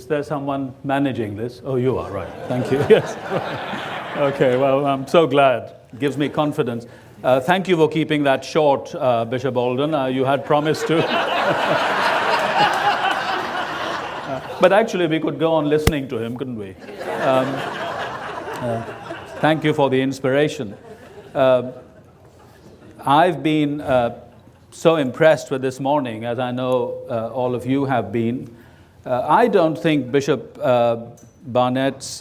Is there someone managing this? Oh, you are, right. Thank you. Yes. Okay, well, I'm so glad. It gives me confidence. Thank you for keeping that short, Bishop Alden. You had promised to. But actually, we could go on listening to him, couldn't we? Thank you for the inspiration. I've been so impressed with this morning, as I know all of you have been. I don't think Bishop Barnett's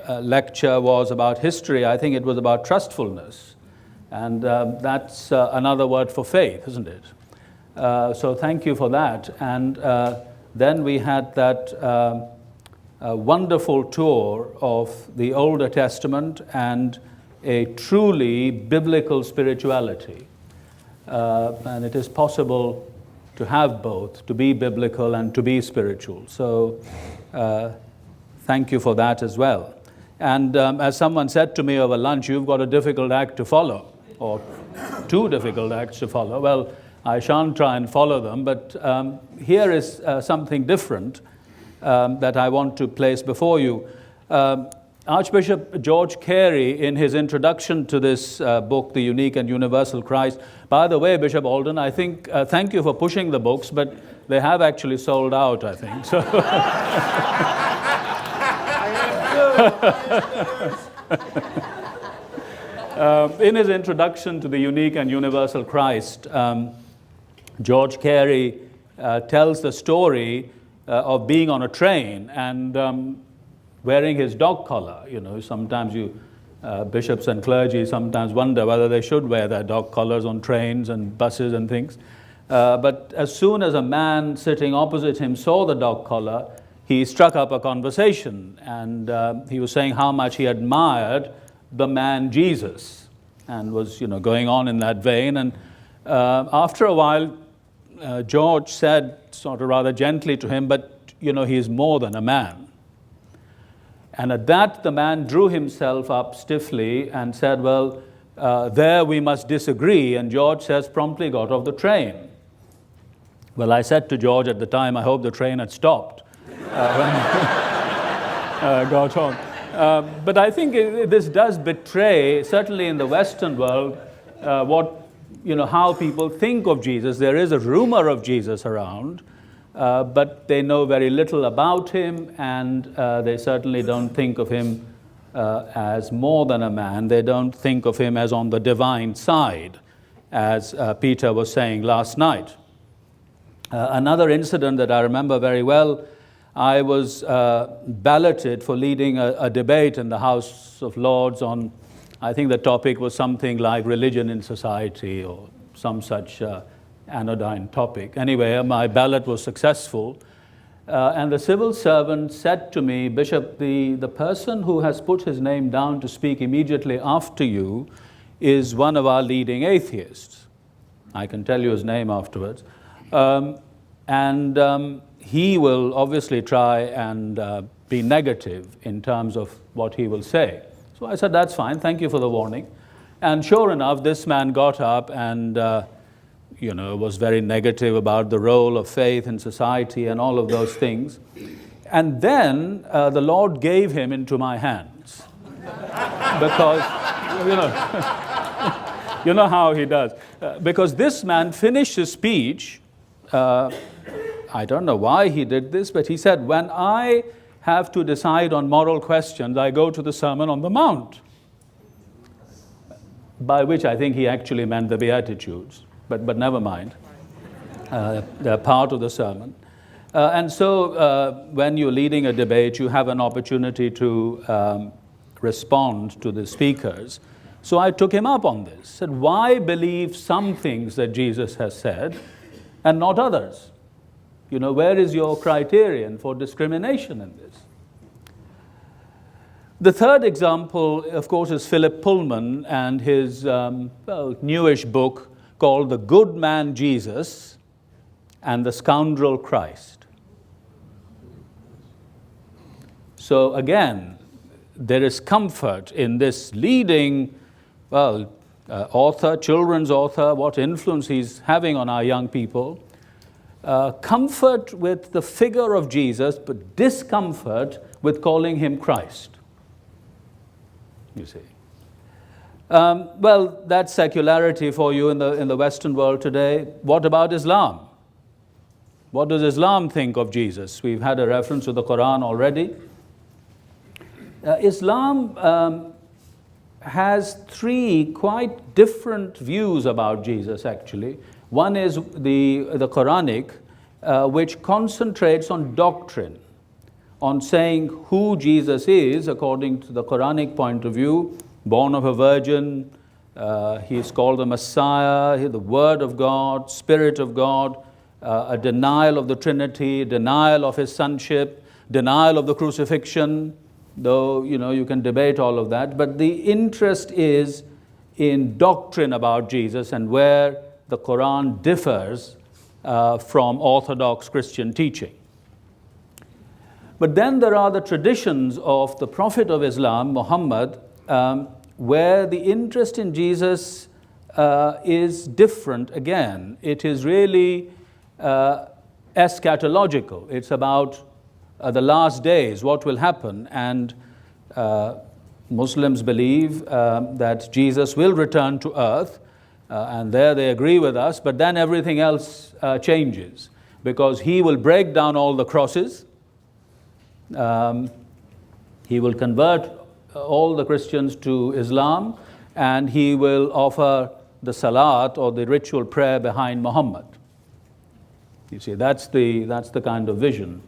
lecture was about history. I think it was about trustfulness. And that's another word for faith, isn't it? So thank you for that. And then we had that wonderful tour of the Older Testament and a truly biblical spirituality. And it is possible to have both, to be biblical and to be spiritual. So thank you for that as well. And as someone said to me over lunch, you've got a difficult act to follow, or two difficult acts to follow. Well, I shan't try and follow them, but here is something different that I want to place before you. Archbishop George Carey, in his introduction to this book, The Unique and Universal Christ, by the way, Bishop Alden, I think, thank you for pushing the books, but they have actually sold out, I think. So in his introduction to The Unique and Universal Christ, George Carey tells the story of being on a train and wearing his dog collar. You know, sometimes bishops and clergy sometimes wonder whether they should wear their dog collars on trains and buses and things. But as soon as a man sitting opposite him saw the dog collar, he struck up a conversation, and he was saying how much he admired the man Jesus, and was, going on in that vein. And after a while, George said, sort of rather gently to him, but he is more than a man. And at that, the man drew himself up stiffly and said, well, there we must disagree. And George says, promptly got off the train. Well, I said to George at the time, I hope the train had stopped when got on. But I think this does betray, certainly in the Western world, how people think of Jesus. There is a rumor of Jesus around, but they know very little about him, and they certainly don't think of him as more than a man. They don't think of him as on the divine side, as Peter was saying last night. Another incident that I remember very well, I was balloted for leading a debate in the House of Lords on, I think the topic was something like religion in society or some such anodyne topic. Anyway, my ballot was successful, and the civil servant said to me, Bishop, the person who has put his name down to speak immediately after you is one of our leading atheists. I can tell you his name afterwards. And he will obviously try and be negative in terms of what he will say. So I said, that's fine, thank you for the warning. And sure enough, this man got up and was very negative about the role of faith in society and all of those things. And then the Lord gave him into my hands. Because, you know how he does. Because this man finished his speech. I don't know why he did this, but he said, when I have to decide on moral questions, I go to the Sermon on the Mount. By which I think he actually meant the Beatitudes, but never mind. They're part of the sermon. And so when you're leading a debate, you have an opportunity to respond to the speakers. So I took him up on this, said, why believe some things that Jesus has said and not others? Where is your criterion for discrimination in this? The third example, of course, is Philip Pullman and his newish book called The Good Man Jesus and the Scoundrel Christ. So again, there is comfort in this leading, author, children's author, what influence he's having on our young people. comfort with the figure of Jesus, but discomfort with calling him Christ. You see. Well, that's secularity for you in the Western world today. What about Islam? What does Islam think of Jesus? We've had a reference to the Quran already. Islam has three quite different views about Jesus, actually. One is the Quranic, which concentrates on doctrine, on saying who Jesus is according to the Quranic point of view, born of a virgin, he is called the Messiah, the Word of God, Spirit of God, a denial of the Trinity, denial of his sonship, denial of the crucifixion, though you can debate all of that. But the interest is in doctrine about Jesus and where the Quran differs from Orthodox Christian teaching. But then there are the traditions of the Prophet of Islam, Muhammad, where the interest in Jesus is different again. It is really eschatological. It's about the last days, what will happen. And Muslims believe that Jesus will return to earth, and there they agree with us, but then everything else changes, because he will break down all the crosses. He will convert all the Christians to Islam, and he will offer the salat or the ritual prayer behind Muhammad. You see, that's the kind of vision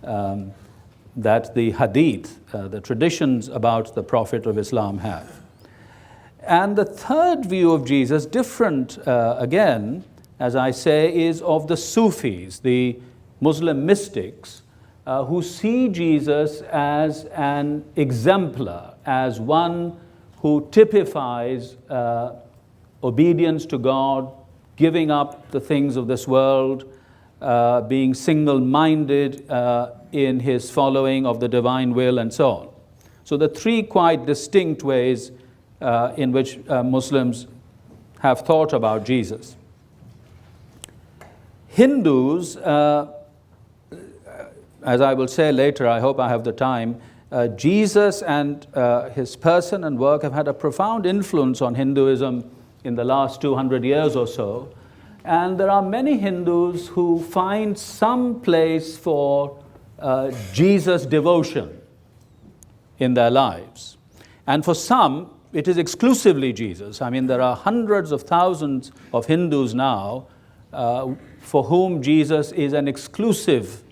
that the hadith, the traditions about the Prophet of Islam have. And the third view of Jesus, different again, as I say, is of the Sufis, the Muslim mystics, who see Jesus as an exemplar, as one who typifies obedience to God, giving up the things of this world, being single-minded in his following of the divine will, and so on. So the three quite distinct ways in which Muslims have thought about Jesus. Hindus, as I will say later, I hope I have the time, Jesus and his person and work have had a profound influence on Hinduism in the last 200 years or so. And there are many Hindus who find some place for Jesus devotion in their lives. And for some, it is exclusively Jesus. I mean, there are hundreds of thousands of Hindus now for whom Jesus is an exclusive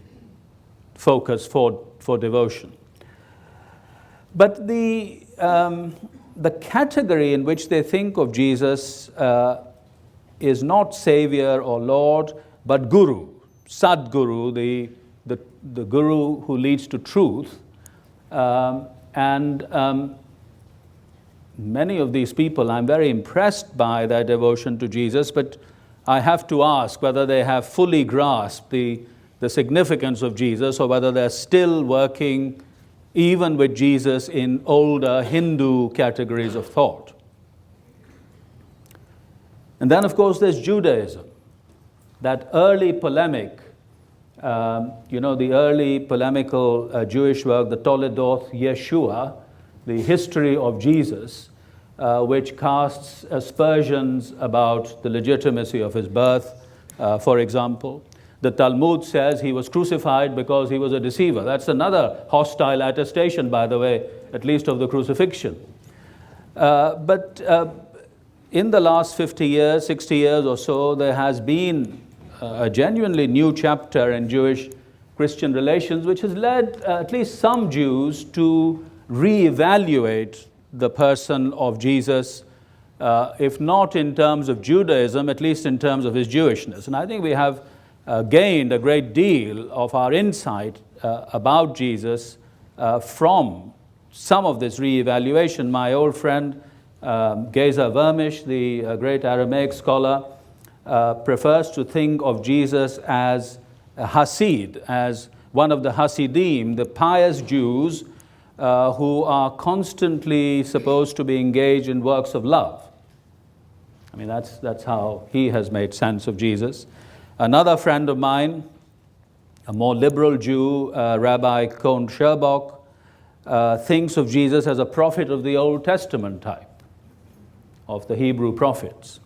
focus for devotion. But the category in which they think of Jesus is not Savior or Lord, but Guru, Sadguru, the Guru who leads to truth. Many of these people, I'm very impressed by their devotion to Jesus, but I have to ask whether they have fully grasped the significance of Jesus, or whether they're still working even with Jesus in older Hindu categories of thought. And then, of course, there's Judaism, that early polemic, the early polemical Jewish work, the Toledoth Yeshua, the history of Jesus, which casts aspersions about the legitimacy of his birth, for example. The Talmud says he was crucified because he was a deceiver. That's another hostile attestation, by the way, at least of the crucifixion. But in the last 50 years, 60 years or so, there has been a genuinely new chapter in Jewish-Christian relations, which has led at least some Jews to reevaluate the person of Jesus, if not in terms of Judaism, at least in terms of his Jewishness. And I think we have gained a great deal of our insight about Jesus from some of this reevaluation. My old friend, Geza Vermish, the great Aramaic scholar, prefers to think of Jesus as a Hasid, as one of the Hasidim, the pious Jews who are constantly supposed to be engaged in works of love. I mean, that's how he has made sense of Jesus. Another friend of mine, a more liberal Jew, Rabbi Cohn Sherbach, thinks of Jesus as a prophet of the Old Testament type, of the Hebrew prophets.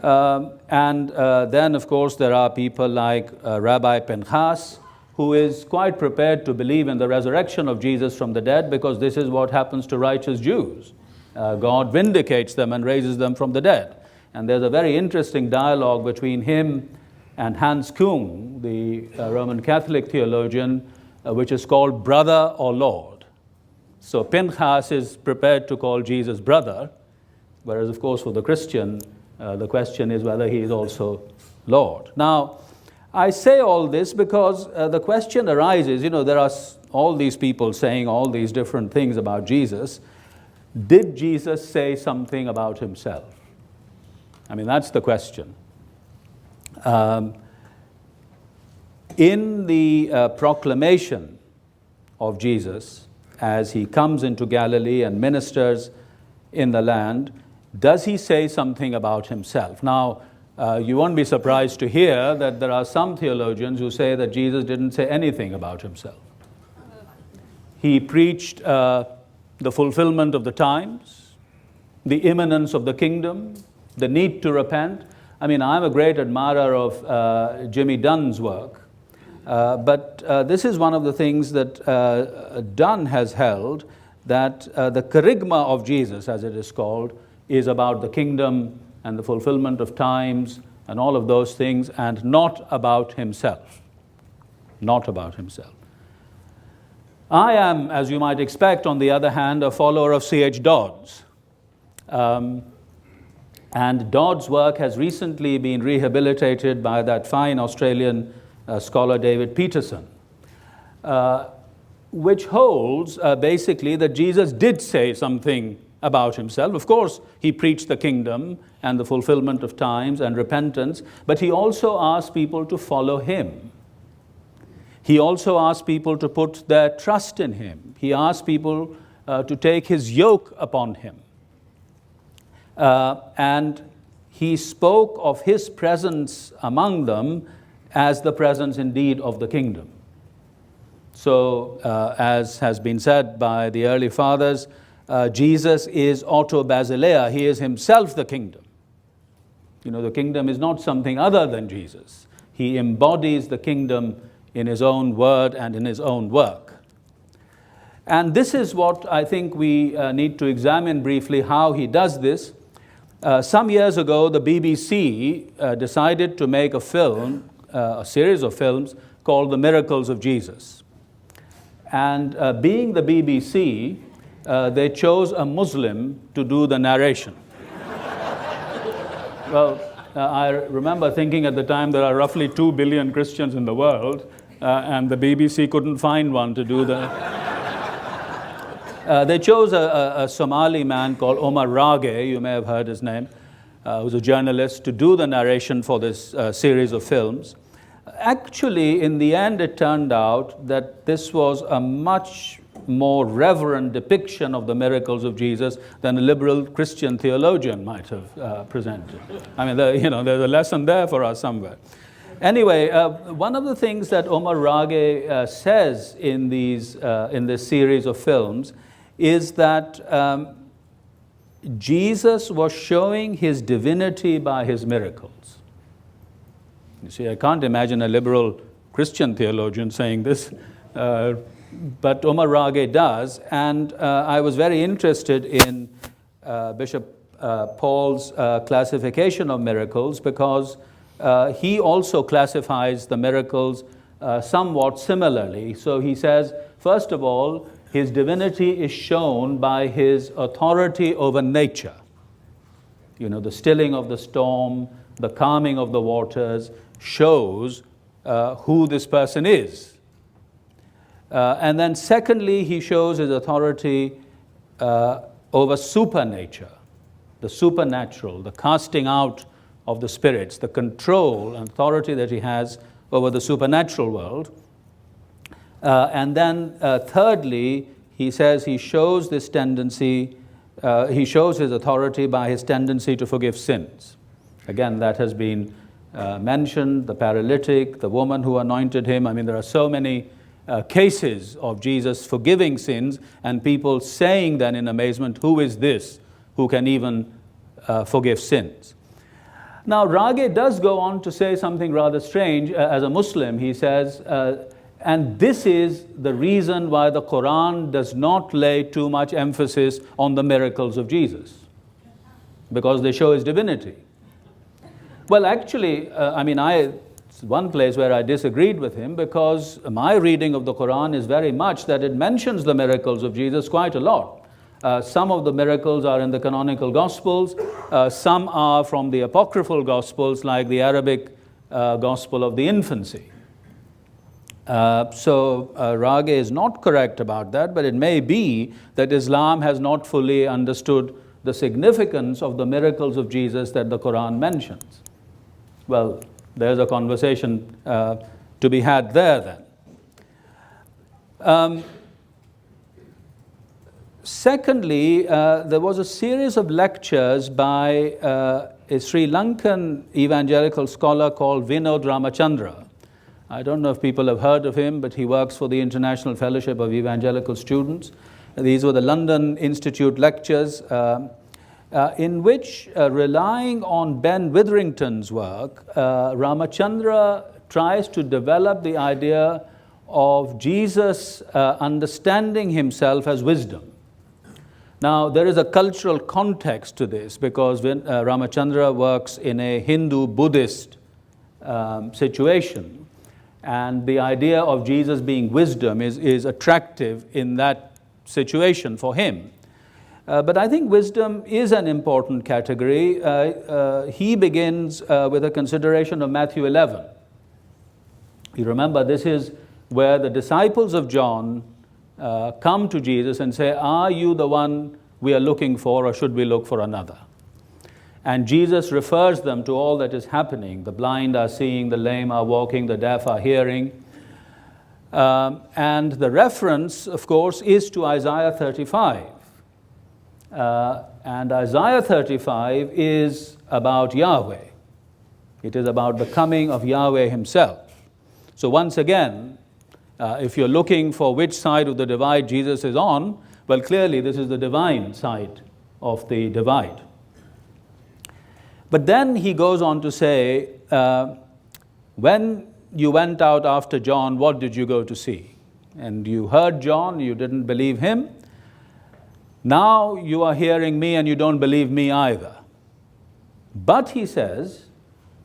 And then, of course, there are people like Rabbi Pinchas, who is quite prepared to believe in the resurrection of Jesus from the dead, because this is what happens to righteous Jews. God vindicates them and raises them from the dead. And there's a very interesting dialogue between him and Hans Küng, the Roman Catholic theologian, which is called Brother or Lord. So Pinchas is prepared to call Jesus brother, whereas, of course, for the Christian, the question is whether he is also Lord. Now, I say all this because the question arises, there are all these people saying all these different things about Jesus. Did Jesus say something about himself? I mean, that's the question. In the proclamation of Jesus, as he comes into Galilee and ministers in the land, does he say something about himself? Now, you won't be surprised to hear that there are some theologians who say that Jesus didn't say anything about himself. He preached the fulfillment of the times, the imminence of the kingdom, the need to repent. I mean, I'm a great admirer of Jimmy Dunn's work, but this is one of the things that Dunn has held, that the kerygma of Jesus, as it is called, is about the kingdom and the fulfillment of times and all of those things, and not about himself. Not about himself. I am, as you might expect, on the other hand, a follower of C.H. Dodd's. And Dodd's work has recently been rehabilitated by that fine Australian scholar David Peterson, which holds basically that Jesus did say something about himself. Of course, he preached the kingdom and the fulfillment of times and repentance, but he also asked people to follow him. He also asked people to put their trust in him. He asked people to take his yoke upon him. And he spoke of his presence among them as the presence indeed of the kingdom. So, as has been said by the early fathers, Jesus is auto basileia. He is himself the kingdom. The kingdom is not something other than Jesus. He embodies the kingdom in his own word and in his own work. And this is what I think we need to examine briefly, how he does this. Some years ago, the BBC decided to make a film, a series of films, called The Miracles of Jesus. And being the BBC, they chose a Muslim to do the narration. Well, I remember thinking at the time there are roughly 2 billion Christians in the world, and the BBC couldn't find one to do the... They chose a Somali man called Omar Rage, you may have heard his name, who's a journalist, to do the narration for this series of films. Actually, in the end, it turned out that this was a much more reverent depiction of the miracles of Jesus than a liberal Christian theologian might have presented. I mean, there's a lesson there for us somewhere. Anyway, one of the things that Omar Rage says in this series of films is that Jesus was showing his divinity by his miracles. You see, I can't imagine a liberal Christian theologian saying this, but Omar Rage does, and I was very interested in Bishop Paul's classification of miracles, because he also classifies the miracles somewhat similarly. So he says, first of all, his divinity is shown by his authority over nature. The stilling of the storm, the calming of the waters shows who this person is. And then secondly, he shows his authority over supernature, the supernatural, the casting out of the spirits, the control and authority that he has over the supernatural world. And then thirdly, he says he shows this tendency, he shows his authority by his tendency to forgive sins. Again, that has been mentioned, the paralytic, the woman who anointed him. I mean, there are so many cases of Jesus forgiving sins, and people saying then in amazement, who is this who can even forgive sins? Now, Rage does go on to say something rather strange. As a Muslim, he says, and this is the reason why the Quran does not lay too much emphasis on the miracles of Jesus, because they show his divinity. Well, actually, it's one place where I disagreed with him, because my reading of the Quran is very much that it mentions the miracles of Jesus quite a lot. Some of the miracles are in the canonical Gospels. Some are from the apocryphal Gospels, like the Arabic Gospel of the infancy. So Rage is not correct about that, but it may be that Islam has not fully understood the significance of the miracles of Jesus that the Quran mentions. Well, there's a conversation to be had there then. Secondly, there was a series of lectures by a Sri Lankan evangelical scholar called Vinod Ramachandra. I don't know if people have heard of him, but he works for the International Fellowship of Evangelical Students. These were the London Institute lectures, in which, relying on Ben Witherington's work, Ramachandra tries to develop the idea of Jesus understanding himself as wisdom. Now, there is a cultural context to this, because when Ramachandra works in a Hindu-Buddhist situation, and the idea of Jesus being wisdom is attractive in that situation for him. But I think wisdom is an important category. He begins with a consideration of Matthew 11. You remember, this is where the disciples of John come to Jesus and say, are you the one we are looking for, or should we look for another? And Jesus refers them to all that is happening. The blind are seeing, the lame are walking, the deaf are hearing. And the reference, of course, is to Isaiah 35. And Isaiah 35 is about Yahweh. It is about the coming of Yahweh himself. So once again, if you're looking for which side of the divide Jesus is on, well, clearly this is the divine side of the divide. But then he goes on to say, when you went out after John, what did you go to see? And you heard John, you didn't believe him. Now you are hearing me and you don't believe me either. But he says,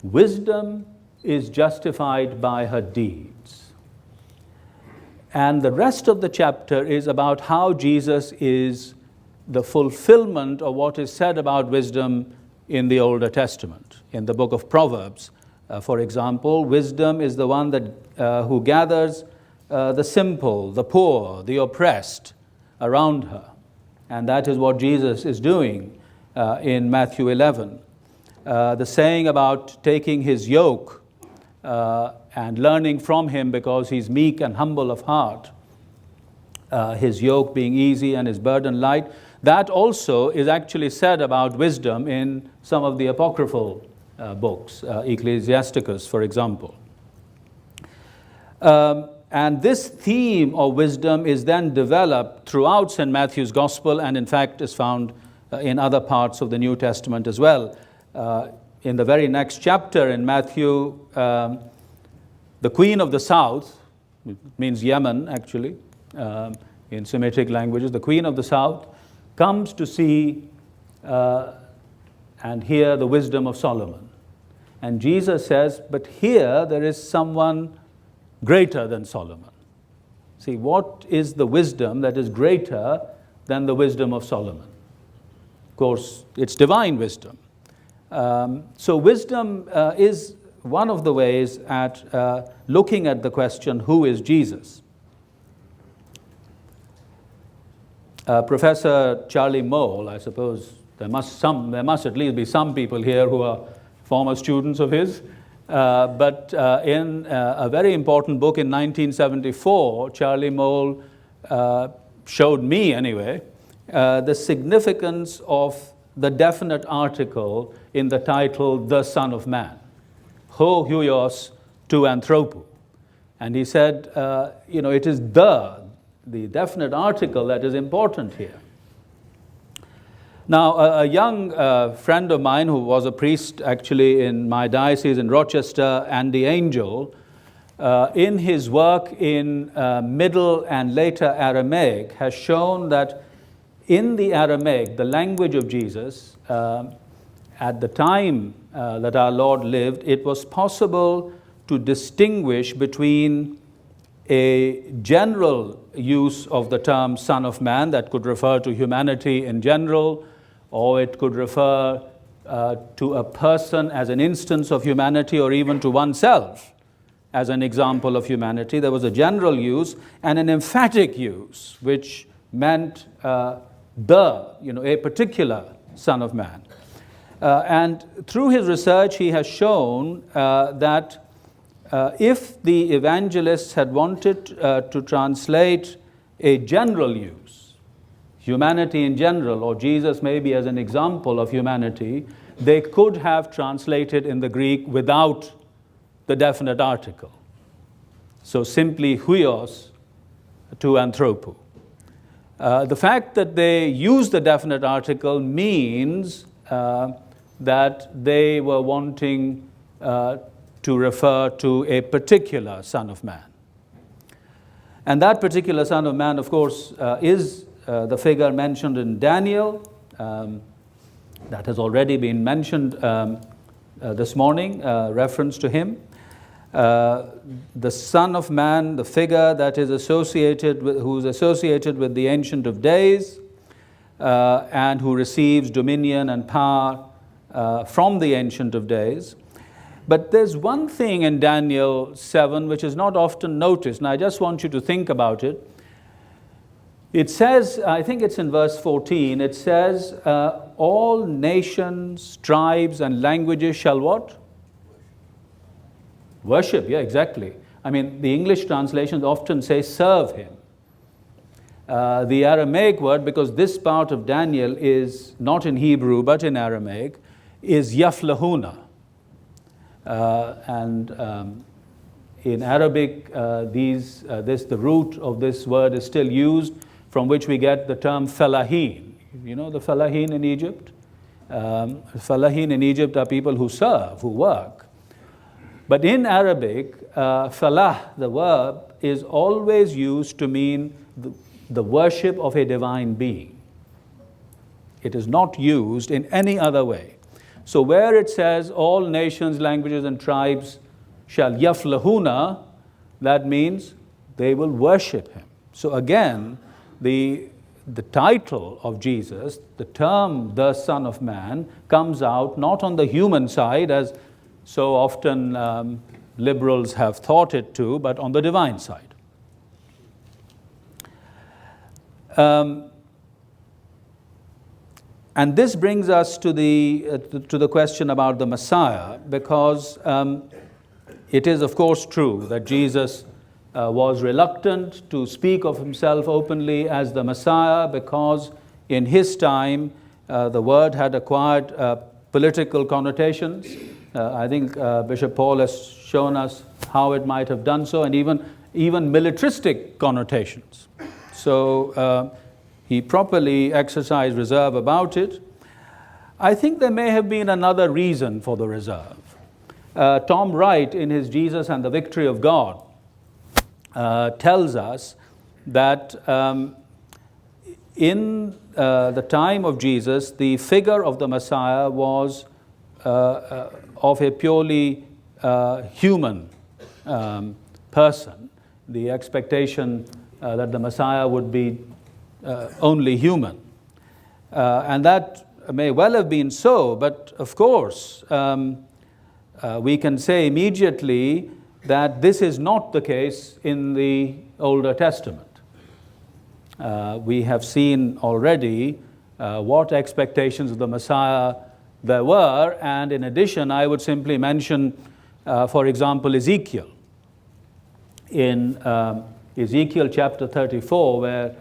wisdom is justified by her deeds. And the rest of the chapter is about how Jesus is the fulfillment of what is said about wisdom in the Older Testament. In the book of Proverbs, for example, wisdom is the one that who gathers the simple, the poor, the oppressed around her. And that is what Jesus is doing in Matthew 11. The saying about taking his yoke and learning from him because he's meek and humble of heart, his yoke being easy and his burden light, that also is actually said about wisdom in some of the apocryphal books, Ecclesiasticus, for example. And this theme of wisdom is then developed throughout St. Matthew's Gospel, and in fact is found in other parts of the New Testament as well. In the very next chapter in Matthew, the Queen of the South, it means Yemen actually, in Semitic languages, the Queen of the South comes to see and hear the wisdom of Solomon. And Jesus says, but here there is someone greater than Solomon. See, what is the wisdom that is greater than the wisdom of Solomon? Of course, it's divine wisdom. So wisdom is one of the ways at looking at the question, who is Jesus? Professor Charlie Mole, I suppose there must at least be some people here who are former students of his. But in a very important book in 1974, Charlie Mole showed me, anyway, the significance of the definite article in the title, The Son of Man. ho huios tu anthropu. And he said, it is the definite article that is important here. Now, a young friend of mine who was a priest actually in my diocese in Rochester, Andy Angel, in his work in Middle and later Aramaic, has shown that in the Aramaic, the language of Jesus, at the time that our Lord lived, it was possible to distinguish between a general use of the term Son of Man that could refer to humanity in general, or it could refer to a person as an instance of humanity, or even to oneself as an example of humanity. There was a general use and an emphatic use, which meant a particular Son of Man. And through his research, he has shown that if the evangelists had wanted to translate a general use, humanity in general, or Jesus maybe as an example of humanity, they could have translated in the Greek without the definite article. So simply huios tu anthropu. The fact that they use the definite article means that they were wanting to refer to a particular Son of Man. And that particular Son of Man, of course, is the figure mentioned in Daniel, that has already been mentioned this morning, reference to him. The Son of Man, the figure that is associated with, who is associated with the Ancient of Days, and who receives dominion and power from the Ancient of Days. But there's one thing in Daniel 7 which is not often noticed, and I just want you to think about it. It says, I think it's in verse 14, it says, all nations, tribes, and languages shall what? Worship, yeah, exactly. I mean, the English translations often say serve him. The Aramaic word, because this part of Daniel is not in Hebrew but in Aramaic, is yaflahuna. In Arabic, the root of this word is still used, from which we get the term falahin. You know the falahin in Egypt? Falahin in Egypt are people who serve, who work. But in Arabic, falah, the verb, is always used to mean the worship of a divine being. It is not used in any other way. So where it says all nations, languages, and tribes shall yaflahuna, that means they will worship him. So again, the title of Jesus, the term the Son of Man, comes out not on the human side, as so often liberals have thought it to, but on the divine side. And this brings us to the question about the Messiah, because it is, of course, true that Jesus was reluctant to speak of himself openly as the Messiah, because in his time the word had acquired political connotations. I think Bishop Paul has shown us how it might have done so, and even militaristic connotations. So he properly exercised reserve about it. I think there may have been another reason for the reserve. Tom Wright, in his Jesus and the Victory of God, tells us that in the time of Jesus, the figure of the Messiah was of a purely human person. The expectation that the Messiah would be only human. And that may well have been so, but of course, we can say immediately that this is not the case in the Older Testament. We have seen already what expectations of the Messiah there were, and in addition, I would simply mention, for example, Ezekiel. In Ezekiel chapter 34, where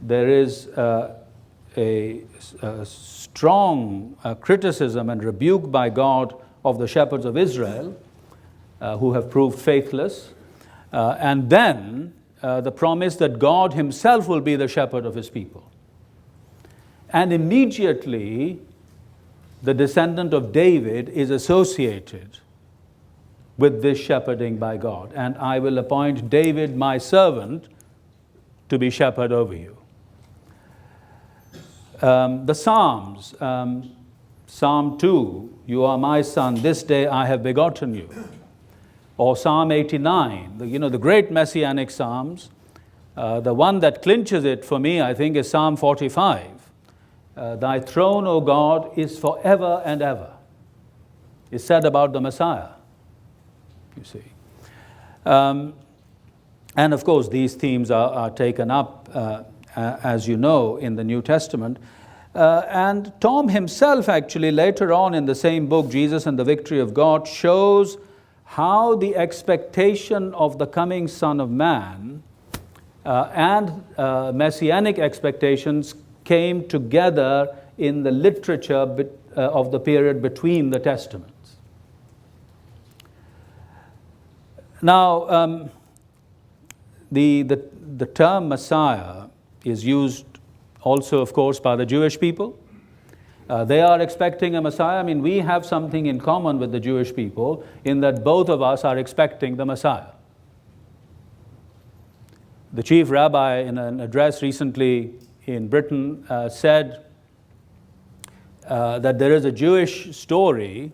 there is a strong criticism and rebuke by God of the shepherds of Israel, who have proved faithless, and then the promise that God himself will be the shepherd of his people. And immediately, the descendant of David is associated with this shepherding by God. And I will appoint David, my servant, to be shepherd over you. The Psalms, Psalm 2, you are my son, this day I have begotten you. Or Psalm 89, the great Messianic Psalms. The one that clinches it for me, I think, is Psalm 45. Thy throne, O God, is forever and ever. It's said about the Messiah, you see. And of course, these themes are taken up, as you know, in the New Testament. And Tom himself, actually, later on in the same book, Jesus and the Victory of God, shows how the expectation of the coming Son of Man and Messianic expectations came together in the literature of the period between the Testaments. Now, the term Messiah is used also, of course, by the Jewish people. They are expecting a Messiah. I mean, we have something in common with the Jewish people in that both of us are expecting the Messiah. The chief rabbi, in an address recently in Britain, said that there is a Jewish story.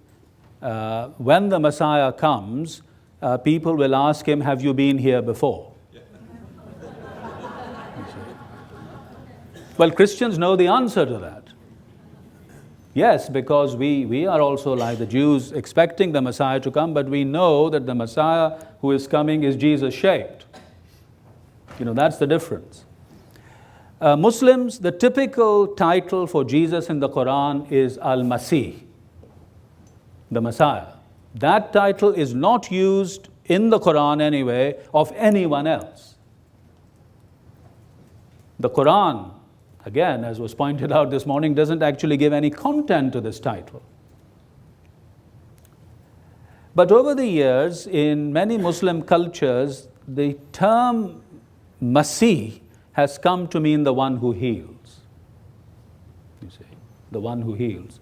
When the Messiah comes, people will ask him, have you been here before? Well, Christians know the answer to that. Yes, because we are also like the Jews expecting the Messiah to come, but we know that the Messiah who is coming is Jesus-shaped. That's the difference. Muslims, the typical title for Jesus in the Quran is Al-Masih, the Messiah. That title is not used in the Quran anyway of anyone else. The Quran, again, as was pointed out this morning, doesn't actually give any content to this title. But over the years, in many Muslim cultures, the term Masih has come to mean the one who heals. You see, the one who heals.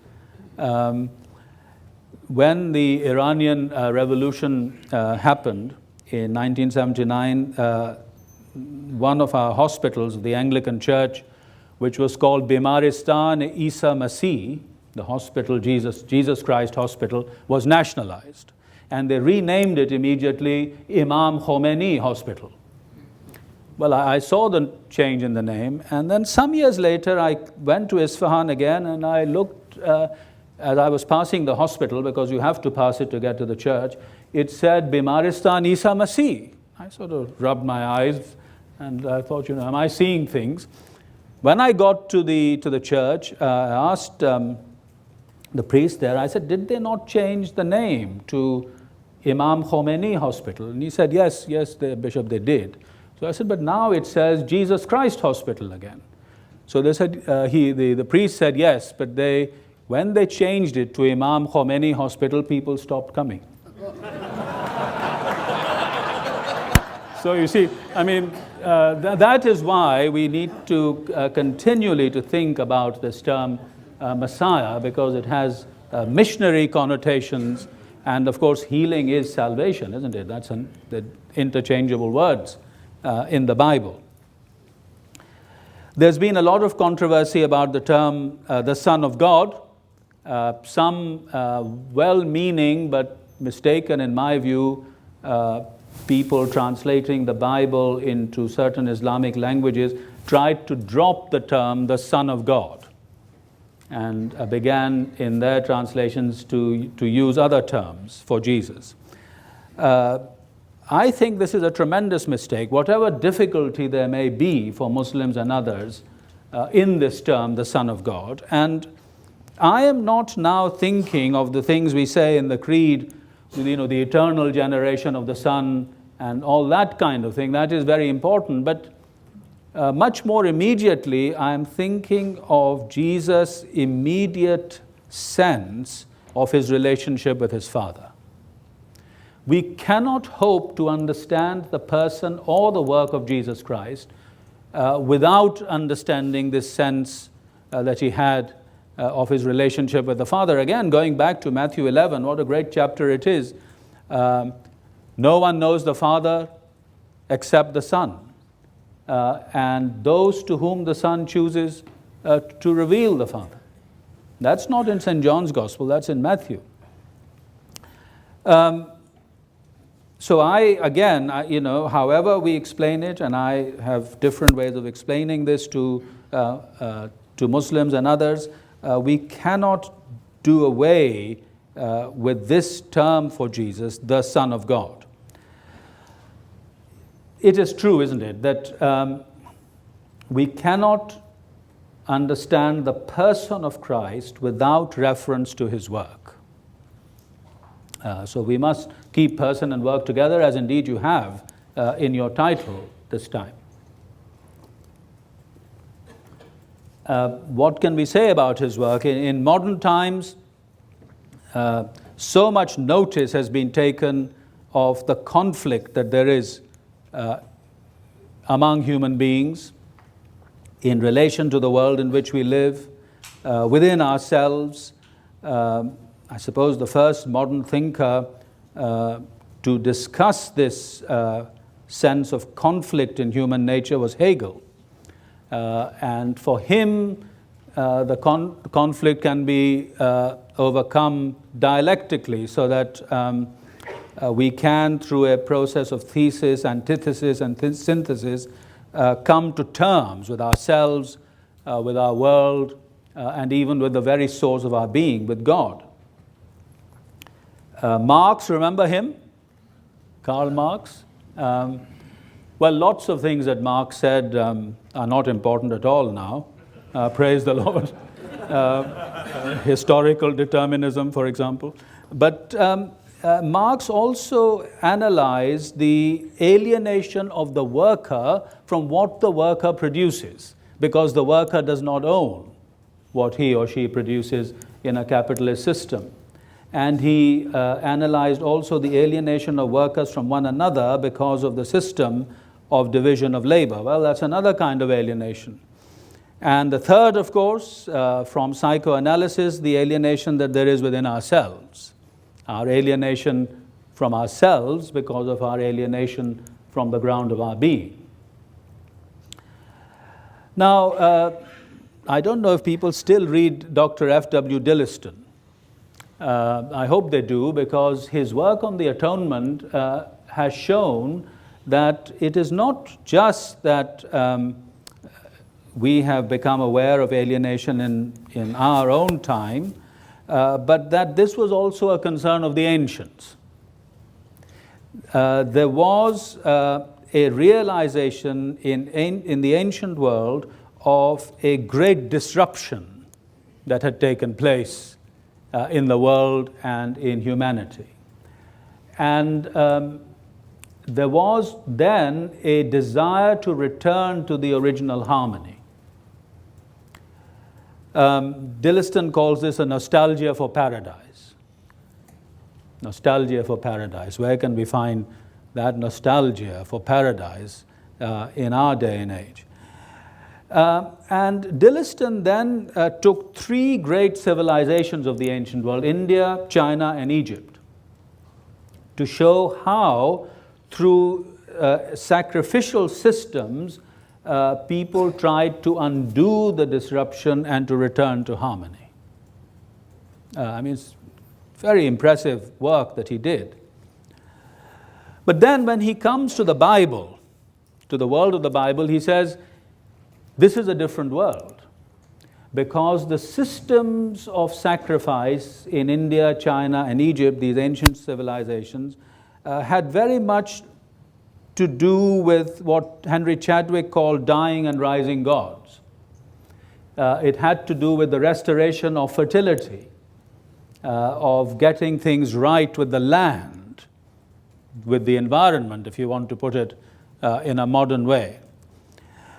When the Iranian Revolution happened in 1979, one of our hospitals, the Anglican Church, which was called Bimaristan Isa Masih, the hospital, Jesus Christ Hospital, was nationalized. And they renamed it immediately Imam Khomeini Hospital. Well, I saw the change in the name, and then some years later I went to Isfahan again, and I looked, as I was passing the hospital, because you have to pass it to get to the church, it said Bimaristan Isa Masih. I sort of rubbed my eyes, and I thought, am I seeing things? When I got to the church, I asked the priest there, I said, did they not change the name to Imam Khomeini Hospital? And he said, yes, Bishop, they did. So I said, but now it says Jesus Christ Hospital again. So they said, the priest said yes, but when they changed it to Imam Khomeini Hospital, people stopped coming. So you see, I mean, that is why we need to continually to think about this term Messiah, because it has missionary connotations, and of course healing is salvation, isn't it? That's the interchangeable words in the Bible. There's been a lot of controversy about the term the Son of God. Some well-meaning but mistaken, in my view, people translating the Bible into certain Islamic languages tried to drop the term the Son of God and began in their translations to use other terms for Jesus. I think this is a tremendous mistake. Whatever difficulty there may be for Muslims and others in this term, the Son of God, and I am not now thinking of the things we say in the Creed, the eternal generation of the Son and all that kind of thing. That is very important. But much more immediately, I am thinking of Jesus' immediate sense of his relationship with his Father. we cannot hope to understand the person or the work of Jesus Christ without understanding this sense that he had of his relationship with the Father. Again, going back to Matthew 11, what a great chapter it is. No one knows the Father except the Son, and those to whom the Son chooses to reveal the Father. That's not in St. John's Gospel, that's in Matthew. So however we explain it, and I have different ways of explaining this to Muslims and others, we cannot do away with this term for Jesus, the Son of God. It is true, isn't it, that we cannot understand the person of Christ without reference to his work. So we must keep person and work together, as indeed you have in your title this time. What can we say about his work? In modern times, so much notice has been taken of the conflict that there is among human beings in relation to the world in which we live, within ourselves. I suppose the first modern thinker to discuss this sense of conflict in human nature was Hegel. And for him, the conflict can be overcome dialectically, so that we can, through a process of thesis, antithesis, and synthesis, come to terms with ourselves, with our world, and even with the very source of our being, with God. Marx, remember him? Karl Marx? Well, lots of things that Marx said are not important at all now. Praise the Lord. Historical determinism, for example. But Marx also analyzed the alienation of the worker from what the worker produces, because the worker does not own what he or she produces in a capitalist system. And he analyzed also the alienation of workers from one another because of the system of division of labor. Well, that's another kind of alienation. And the third, of course, from psychoanalysis, the alienation that there is within ourselves. Our alienation from ourselves because of our alienation from the ground of our being. Now, I don't know if people still read Dr. F.W. Dilliston. I hope they do, because his work on the atonement has shown that it is not just that we have become aware of alienation in our own time, but that this was also a concern of the ancients. There was a realization in the ancient world of a great disruption that had taken place in the world and in humanity. And there was then a desire to return to the original harmony. Dilliston calls this a nostalgia for paradise. Nostalgia for paradise. Where can we find that nostalgia for paradise in our day and age? And Dilliston then took three great civilizations of the ancient world, India, China, and Egypt, to show how, through sacrificial systems, people tried to undo the disruption and to return to harmony. It's very impressive work that he did. But then when he comes to the Bible, to the world of the Bible, he says, this is a different world, because the systems of sacrifice in India, China, and Egypt, these ancient civilizations, had very much to do with what Henry Chadwick called dying and rising gods. It had to do with the restoration of fertility, of getting things right with the land, with the environment, if you want to put it in a modern way.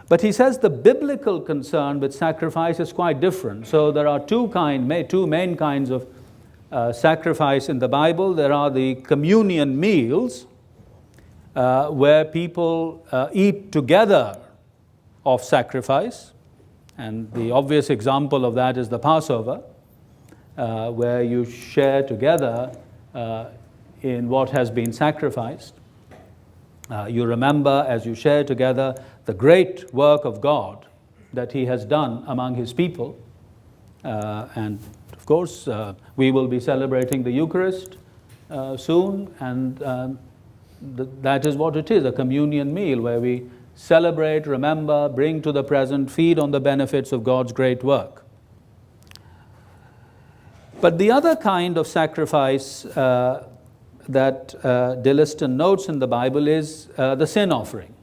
But he says the biblical concern with sacrifice is quite different. So there are two main kinds of sacrifice in the Bible. There are the communion meals where people eat together of sacrifice. And the obvious example of that is the Passover, where you share together in what has been sacrificed. You remember as you share together the great work of God that He has done among His people. And of course, we will be celebrating the Eucharist soon, and that is what it is, a communion meal where we celebrate, remember, bring to the present, feed on the benefits of God's great work. But the other kind of sacrifice that Dilliston notes in the Bible is the sin offering.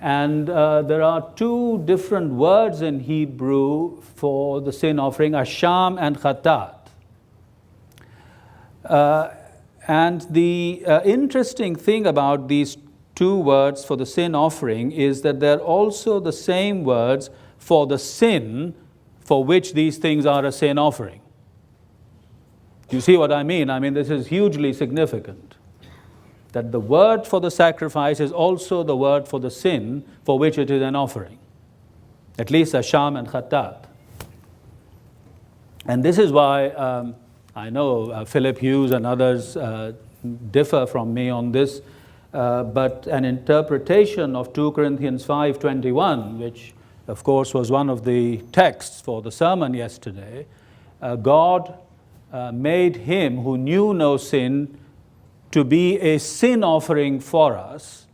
And there are two different words in Hebrew for the sin offering, asham and chatat. And the interesting thing about these two words for the sin offering is that they're also the same words for the sin for which these things are a sin offering. Do you see what I mean? I mean, this is hugely significant. That the word for the sacrifice is also the word for the sin for which it is an offering. At least asham and chatat. And this is why I know Philip Hughes and others differ from me on this, but an interpretation of 2 Corinthians 5:21, which of course was one of the texts for the sermon yesterday, God made Him who knew no sin to be a sin offering for us,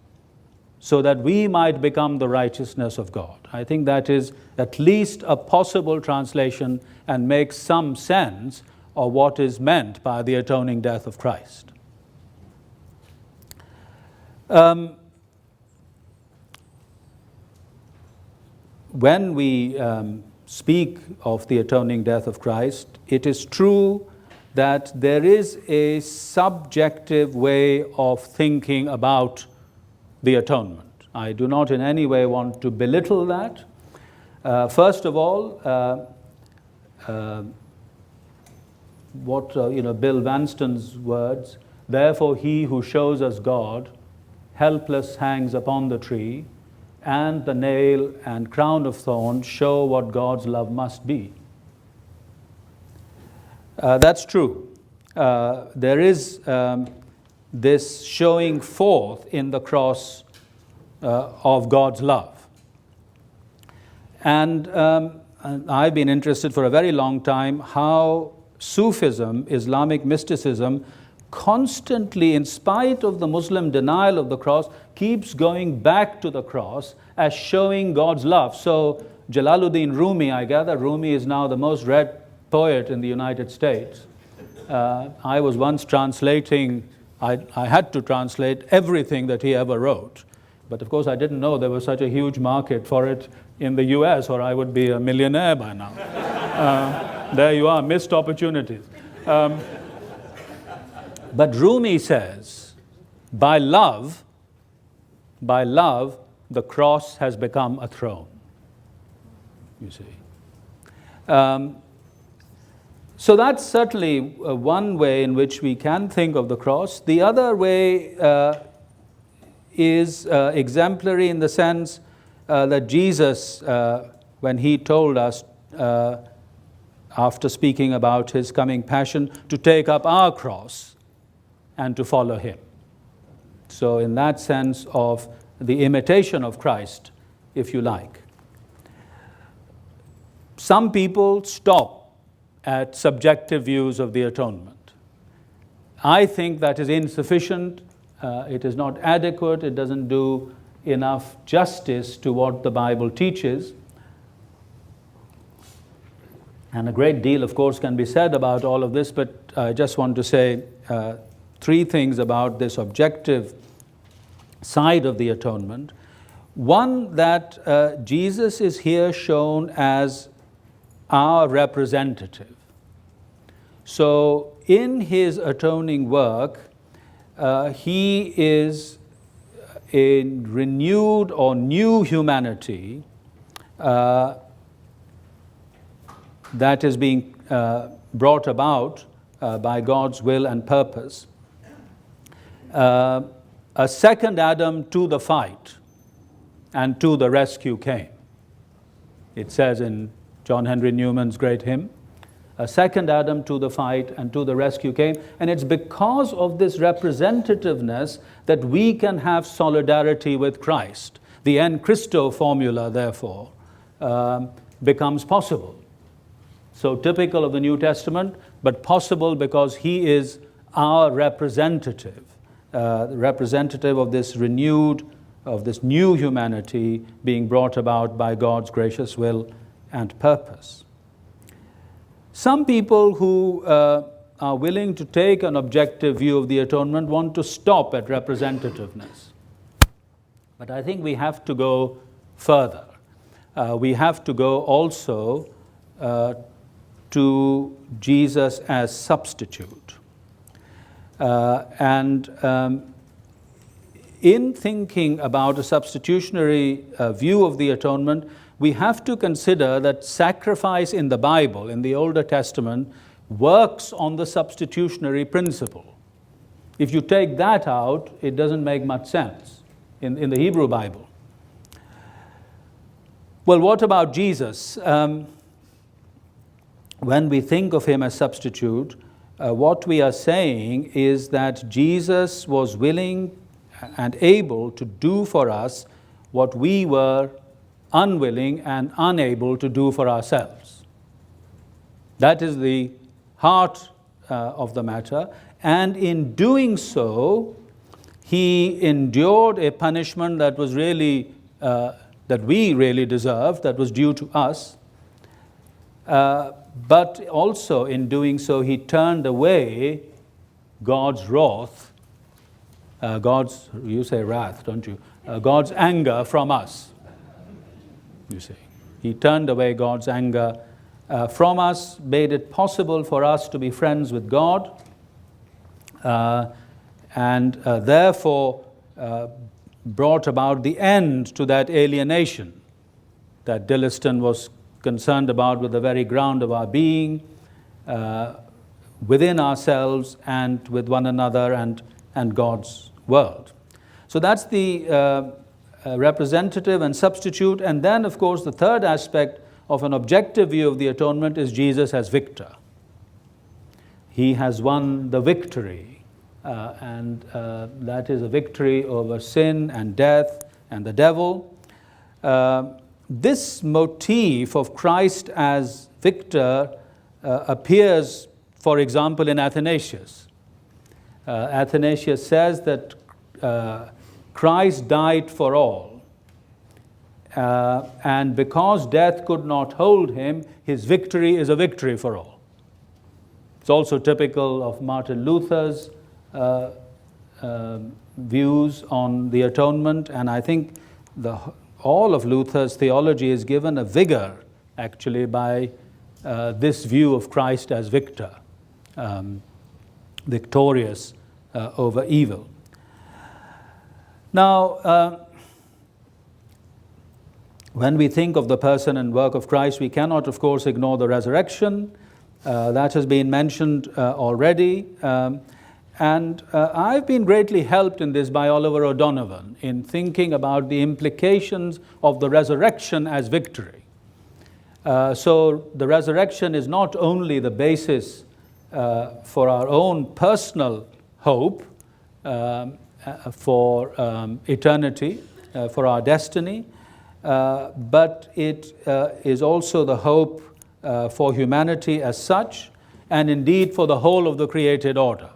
so that we might become the righteousness of God. I think that is at least a possible translation and makes some sense of what is meant by the atoning death of Christ. When we speak of the atoning death of Christ, it is true that there is a subjective way of thinking about the atonement. I do not in any way want to belittle that. First of all, Bill Vanston's words, therefore he who shows us God, helpless hangs upon the tree, and the nail and crown of thorns show what God's love must be. That's true. There is this showing forth in the cross of God's love. And I've been interested for a very long time how Sufism, Islamic mysticism, constantly, in spite of the Muslim denial of the cross, keeps going back to the cross as showing God's love. So Jalaluddin Rumi, I gather Rumi is now the most read poet in the United States. I was once translating, I had to translate everything that he ever wrote. But of course I didn't know there was such a huge market for it in the US, or I would be a millionaire by now. There you are, missed opportunities. But Rumi says, by love, the cross has become a throne. You see. So that's certainly one way in which we can think of the cross. The other way is exemplary in the sense that Jesus, when He told us, after speaking about His coming passion, to take up our cross and to follow Him. So in that sense of the imitation of Christ, if you like. Some people stop at subjective views of the atonement. I think that is insufficient. It is not adequate. It doesn't do enough justice to what the Bible teaches. And a great deal, of course, can be said about all of this, but I just want to say three things about this objective side of the atonement. One, that Jesus is here shown as our representative. So in His atoning work, He is a renewed or new humanity that is being brought about by God's will and purpose. A second Adam to the fight and to the rescue came. It says in John Henry Newman's great hymn, a second Adam to the fight and to the rescue came. And it's because of this representativeness that we can have solidarity with Christ. The en Christo formula, therefore, becomes possible. So typical of the New Testament, but possible because he is our representative, representative of this renewed, of this new humanity being brought about by God's gracious will and purpose. Some people who are willing to take an objective view of the atonement want to stop at representativeness. But I think we have to go further. We have to go also to Jesus as substitute. In thinking about a substitutionary view of the atonement, we have to consider that sacrifice in the Bible, in the Older Testament, works on the substitutionary principle. If you take that out, it doesn't make much sense in the Hebrew Bible. Well, what about Jesus? When we think of him as substitute, what we are saying is that Jesus was willing and able to do for us what we were unwilling and unable to do for ourselves. That is the heart of the matter. And in doing so, he endured a punishment that was really, that we really deserved, that was due to us. But also in doing so, he turned away God's wrath, you say wrath, don't you? God's anger from us, you see. He turned away God's anger from us, made it possible for us to be friends with God, and therefore brought about the end to that alienation that Dilliston was concerned about with the very ground of our being, within ourselves and with one another and God's world. So that's the representative and substitute. And then, of course, the third aspect of an objective view of the atonement is Jesus as victor. He has won the victory, and that is a victory over sin and death and the devil. This motif of Christ as victor appears, for example, in Athanasius. Athanasius says that Christ died for all, and because death could not hold him, his victory is a victory for all. It's also typical of Martin Luther's views on the atonement, and I think all of Luther's theology is given a vigor, actually, by this view of Christ as victor, victorious over evil. Now, when we think of the person and work of Christ, we cannot, of course, ignore the resurrection. That has been mentioned already. And I've been greatly helped in this by Oliver O'Donovan in thinking about the implications of the resurrection as victory. So the resurrection is not only the basis for our own personal hope for eternity, for our destiny, but it is also the hope for humanity as such, and indeed for the whole of the created order.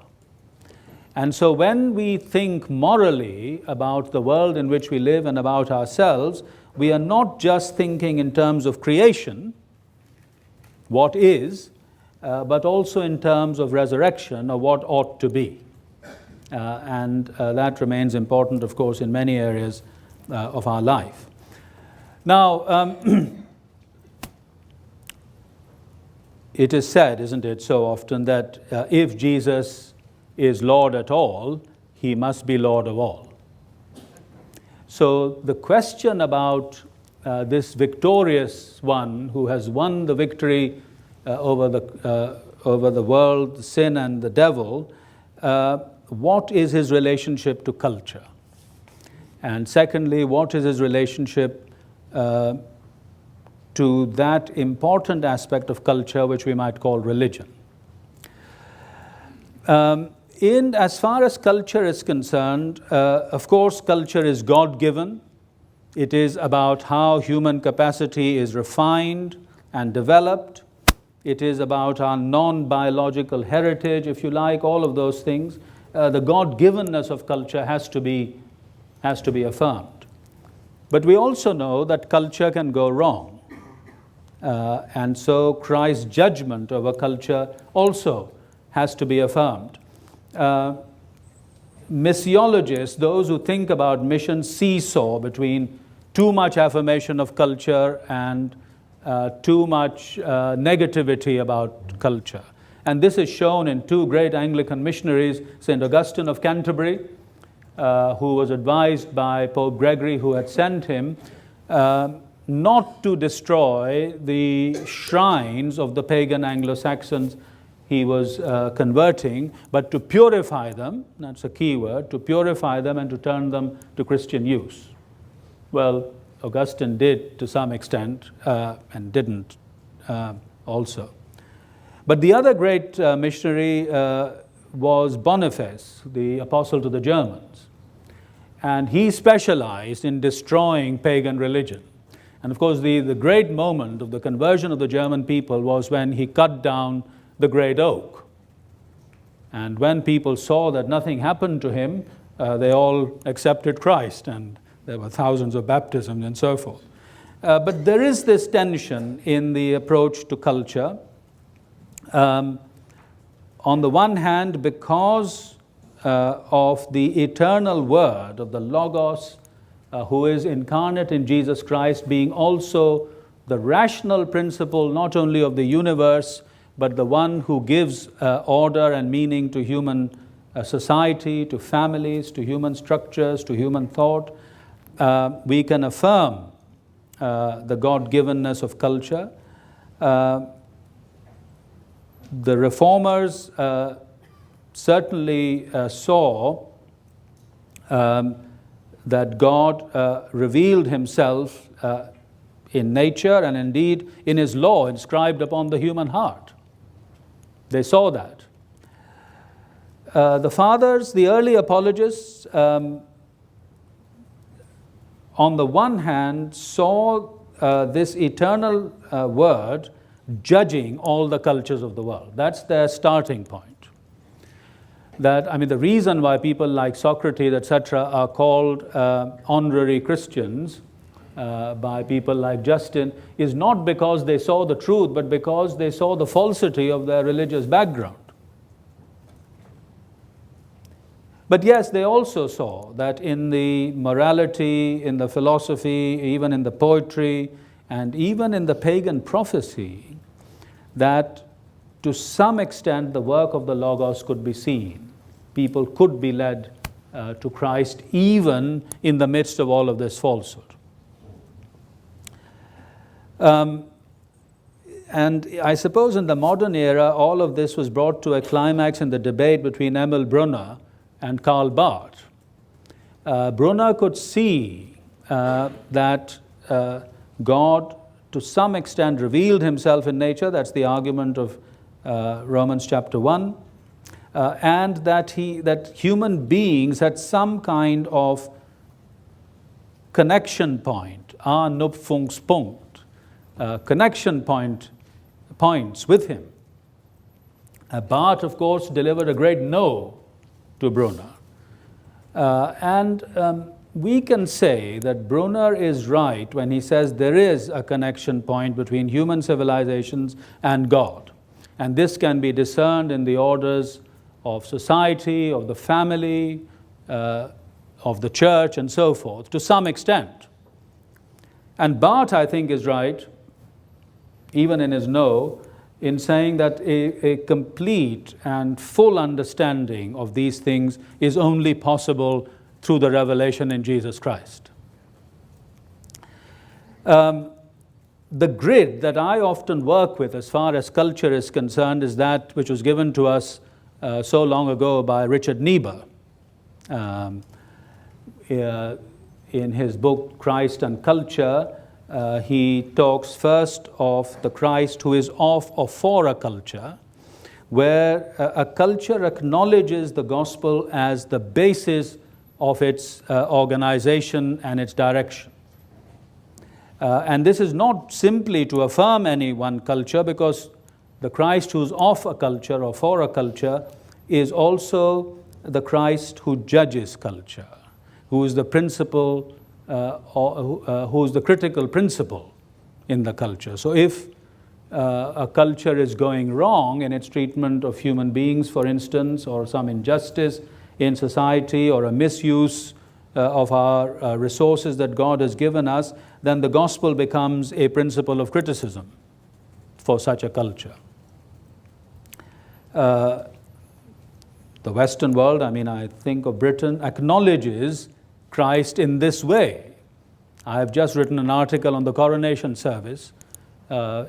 And so when we think morally about the world in which we live and about ourselves, we are not just thinking in terms of creation, what is, but also in terms of resurrection, or what ought to be. And that remains important, of course, in many areas of our life. Now, it is said, isn't it, so often, that if Jesus is Lord at all, he must be Lord of all. So the question about this victorious one who has won the victory over over the world, sin and the devil, what is his relationship to culture? And secondly, what is his relationship to that important aspect of culture which we might call religion? As far as culture is concerned, of course, culture is God-given. It is about how human capacity is refined and developed. It is about our non-biological heritage, if you like, all of those things. The God-givenness of culture has to be affirmed. But we also know that culture can go wrong. And so Christ's judgment over culture also has to be affirmed. Missiologists, those who think about mission, seesaw between too much affirmation of culture and too much negativity about culture. And this is shown in two great Anglican missionaries, St. Augustine of Canterbury, who was advised by Pope Gregory, who had sent him, not to destroy the shrines of the pagan Anglo-Saxons he was converting, but to purify them, that's a key word, to purify them and to turn them to Christian use. Well, Augustine did to some extent, and didn't also. But the other great missionary was Boniface, the apostle to the Germans. And he specialized in destroying pagan religion. And of course, the great moment of the conversion of the German people was when he cut down the great oak. And when people saw that nothing happened to him, they all accepted Christ, and there were thousands of baptisms and so forth. But there is this tension in the approach to culture. On the one hand, because of the eternal word of the Logos, who is incarnate in Jesus Christ, being also the rational principle not only of the universe, but the one who gives order and meaning to human society, to families, to human structures, to human thought, we can affirm the God-givenness of culture. The reformers certainly saw that God revealed himself in nature and indeed in his law inscribed upon the human heart. They saw that. The fathers, the early apologists, on the one hand saw this eternal word judging all the cultures of the world. That's their starting point. The reason why people like Socrates, etc., are called honorary Christians by people like Justin is not because they saw the truth, but because they saw the falsity of their religious background. But yes, they also saw that in the morality, in the philosophy, even in the poetry, and even in the pagan prophecy, that to some extent the work of the Logos could be seen. People could be led to Christ even in the midst of all of this falsehood. And I suppose in the modern era, all of this was brought to a climax in the debate between Emil Brunner and Karl Barth. Brunner could see that God, to some extent, revealed himself in nature. That's the argument of Romans chapter 1. And that human beings had some kind of connection point, Anknüpfungspunkt, connection points with him. Barth, of course, delivered a great no to Brunner. We can say that Brunner is right when he says there is a connection point between human civilizations and God. And this can be discerned in the orders of society, of the family, of the church, and so forth, to some extent. And Barth, I think, is right, even in his no, in saying that a complete and full understanding of these things is only possible through the revelation in Jesus Christ. The the grid that I often work with as far as culture is concerned is that which was given to us so long ago by Richard Niebuhr. In his book, Christ and Culture, he talks first of the Christ who is of or for a culture, where a culture acknowledges the gospel as the basis of its organization and its direction. And this is not simply to affirm any one culture, because the Christ who's of a culture or for a culture is also the Christ who judges culture, who is the principle, who is the critical principle in the culture. So if a culture is going wrong in its treatment of human beings, for instance, or some injustice in society, or a misuse of our resources that God has given us, then the gospel becomes a principle of criticism for such a culture. The Western world, I think of Britain, acknowledges Christ in this way. I have just written an article on the coronation service that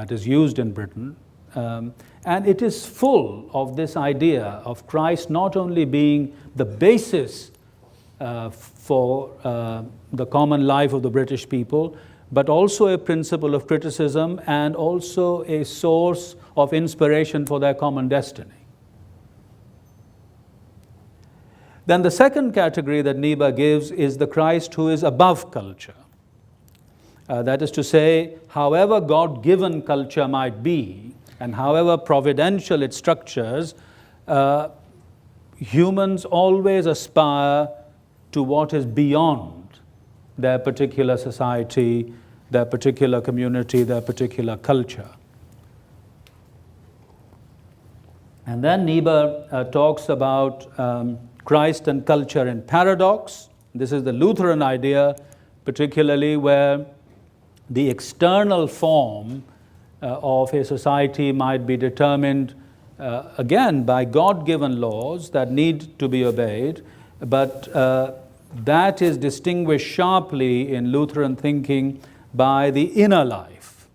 is used in Britain, and it is full of this idea of Christ not only being the basis for the common life of the British people, but also a principle of criticism and also a source of inspiration for their common destiny. Then the second category that Niebuhr gives is the Christ who is above culture. That is to say, however God-given culture might be, and however providential its structures, humans always aspire to what is beyond their particular society, their particular community, their particular culture. And then Niebuhr talks about Christ and culture in paradox. This is the Lutheran idea, particularly where the external form of a society might be determined, again, by God-given laws that need to be obeyed, but that is distinguished sharply in Lutheran thinking by the inner life,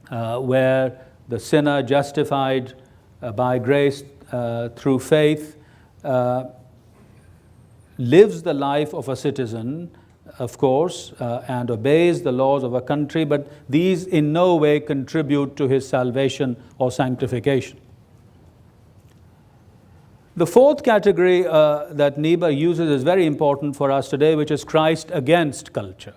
where the sinner justified by grace through faith lives the life of a citizen, of course, and obeys the laws of a country, but these in no way contribute to his salvation or sanctification. The fourth category that Niebuhr uses is very important for us today, which is Christ against culture.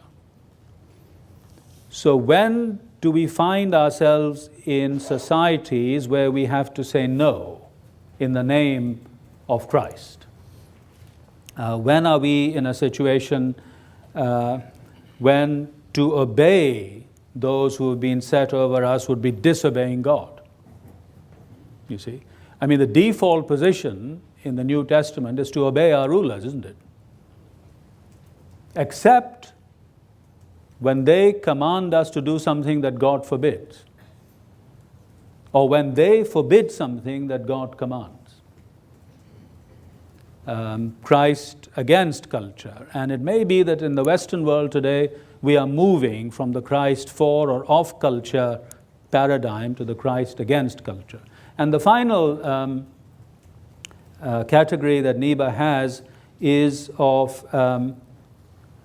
So when do we find ourselves in societies where we have to say no in the name of Christ? When are we in a situation when to obey those who have been set over us would be disobeying God? You see? The default position in the New Testament is to obey our rulers, isn't it? Except when they command us to do something that God forbids, or when they forbid something that God commands. Christ against culture. And it may be that in the Western world today, we are moving from the Christ for or of culture paradigm to the Christ against culture. And the final category that Niebuhr has is of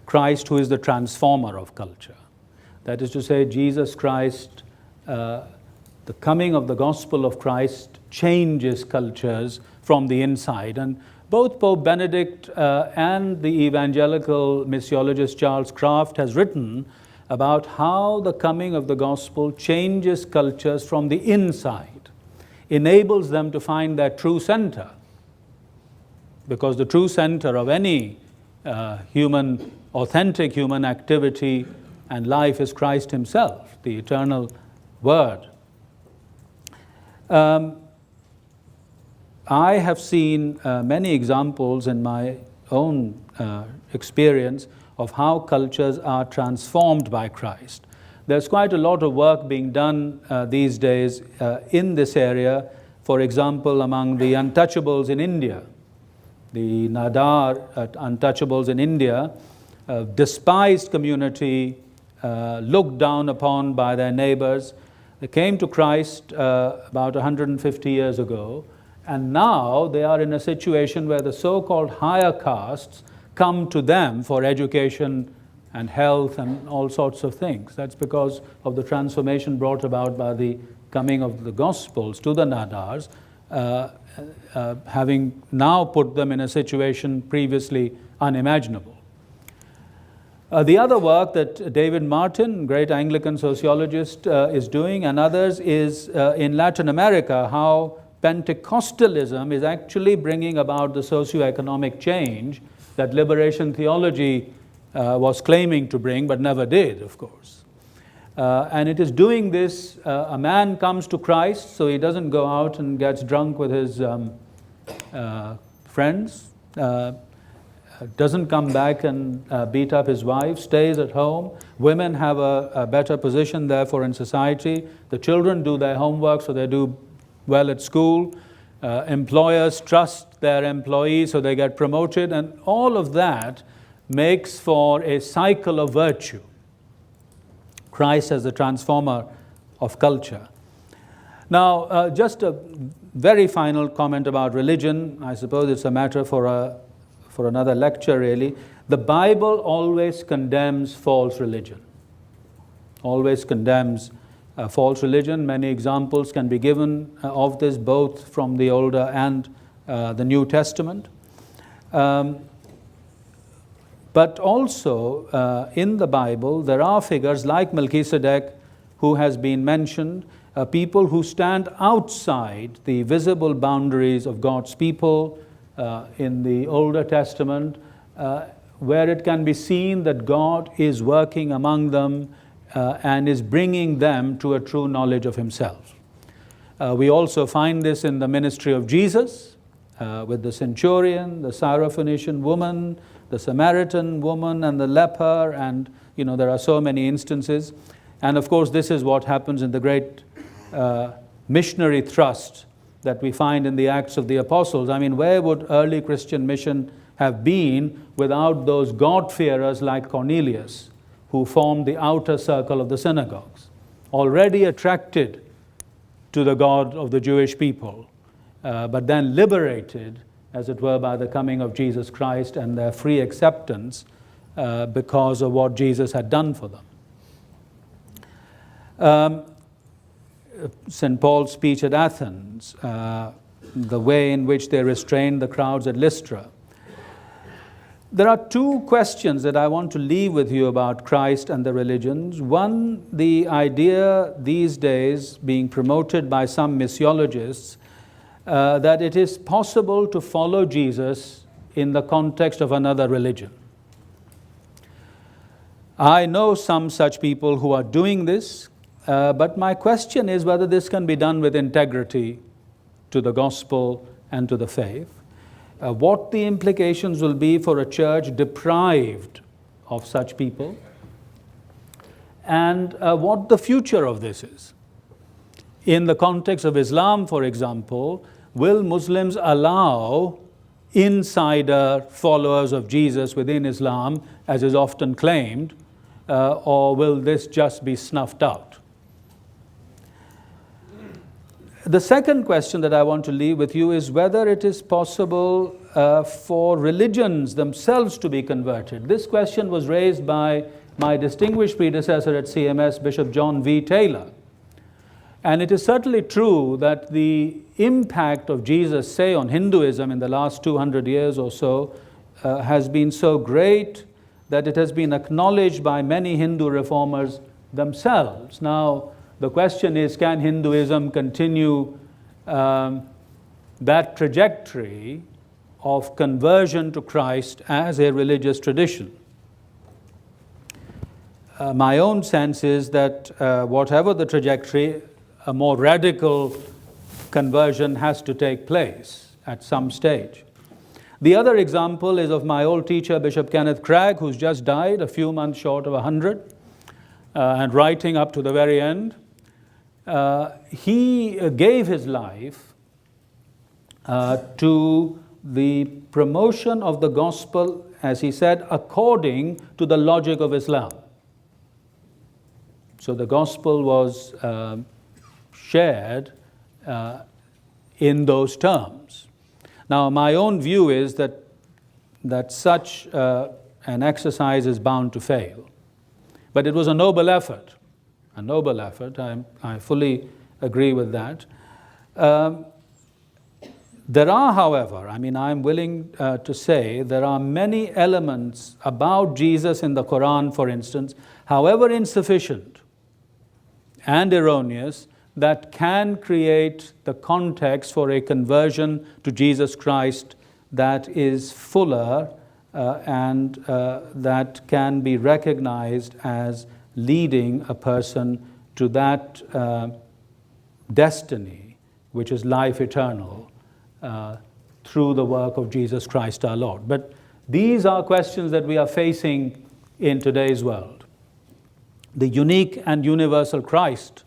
Christ who is the transformer of culture. That is to say, Jesus Christ, the coming of the gospel of Christ changes cultures from the inside. And both Pope Benedict and the evangelical missiologist Charles Kraft has written about how the coming of the gospel changes cultures from the inside, enables them to find their true center. Because the true center of any authentic human activity and life is Christ himself, the eternal Word. I have seen many examples in my own experience of how cultures are transformed by Christ. There's quite a lot of work being done these days in this area. For example, among the untouchables in India, the Nadar untouchables in India, a despised community looked down upon by their neighbors. They came to Christ about 150 years ago, and now they are in a situation where the so-called higher castes come to them for education and health and all sorts of things. That's because of the transformation brought about by the coming of the Gospels to the Nadars, having now put them in a situation previously unimaginable. The other work that David Martin, great Anglican sociologist, is doing, and others, is in Latin America, how Pentecostalism is actually bringing about the socio-economic change that liberation theology was claiming to bring, but never did, of course. And it is doing this. A man comes to Christ, so he doesn't go out and gets drunk with his friends, doesn't come back and beat up his wife, stays at home. Women have a better position, therefore, in society. The children do their homework, so they do well at school. Employers trust their employees, so they get promoted. And all of that makes for a cycle of virtue. Christ as the transformer of culture. Now, just a very final comment about religion. I suppose it's a matter for another lecture, really. The Bible always condemns false religion. Always condemns false religion. Many examples can be given of this, both from the Older and the New Testament. But also, in the Bible, there are figures like Melchizedek, who has been mentioned, people who stand outside the visible boundaries of God's people in the Older Testament, where it can be seen that God is working among them and is bringing them to a true knowledge of Himself. We also find this in the ministry of Jesus, with the centurion, the Syrophoenician woman, the Samaritan woman, and the leper, and there are so many instances. And of course, this is what happens in the great missionary thrust that we find in the Acts of the Apostles. I mean, where would early Christian mission have been without those God-fearers like Cornelius, who formed the outer circle of the synagogues, already attracted to the God of the Jewish people, but then liberated, as it were, by the coming of Jesus Christ and their free acceptance because of what Jesus had done for them. St. Paul's speech at Athens, the way in which they restrained the crowds at Lystra. There are two questions that I want to leave with you about Christ and the religions. One, the idea these days being promoted by some missiologists that it is possible to follow Jesus in the context of another religion. I know some such people who are doing this, but my question is whether this can be done with integrity to the gospel and to the faith. What the implications will be for a church deprived of such people, and what the future of this is. In the context of Islam, for example, will Muslims allow insider followers of Jesus within Islam, as is often claimed, or will this just be snuffed out? The second question that I want to leave with you is whether it is possible for religions themselves to be converted. This question was raised by my distinguished predecessor at CMS, Bishop John V. Taylor. And it is certainly true that the impact of Jesus, say, on Hinduism in the last 200 years or so, has been so great that it has been acknowledged by many Hindu reformers themselves. Now, the question is, can Hinduism continue that trajectory of conversion to Christ as a religious tradition? My own sense is that whatever the trajectory, a more radical conversion has to take place at some stage. The other example is of my old teacher, Bishop Kenneth Cragg, who's just died a few months short of 100, and writing up to the very end. He gave his life to the promotion of the gospel, as he said, according to the logic of Islam. So the gospel was shared in those terms. Now, my own view is that such an exercise is bound to fail. But it was a noble effort. A noble effort. I fully agree with that. There are, however, I'm willing to say, there are many elements about Jesus in the Quran, for instance, however insufficient and erroneous, that can create the context for a conversion to Jesus Christ that is fuller and that can be recognized as leading a person to that destiny, which is life eternal, through the work of Jesus Christ our Lord. But these are questions that we are facing in today's world. The unique and universal Christ,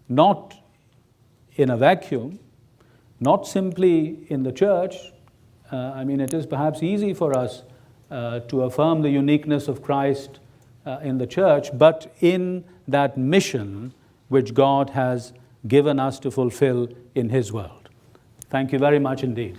not in a vacuum, not simply in the church. It is perhaps easy for us to affirm the uniqueness of Christ in the church, but in that mission which God has given us to fulfill in His world. Thank you very much indeed.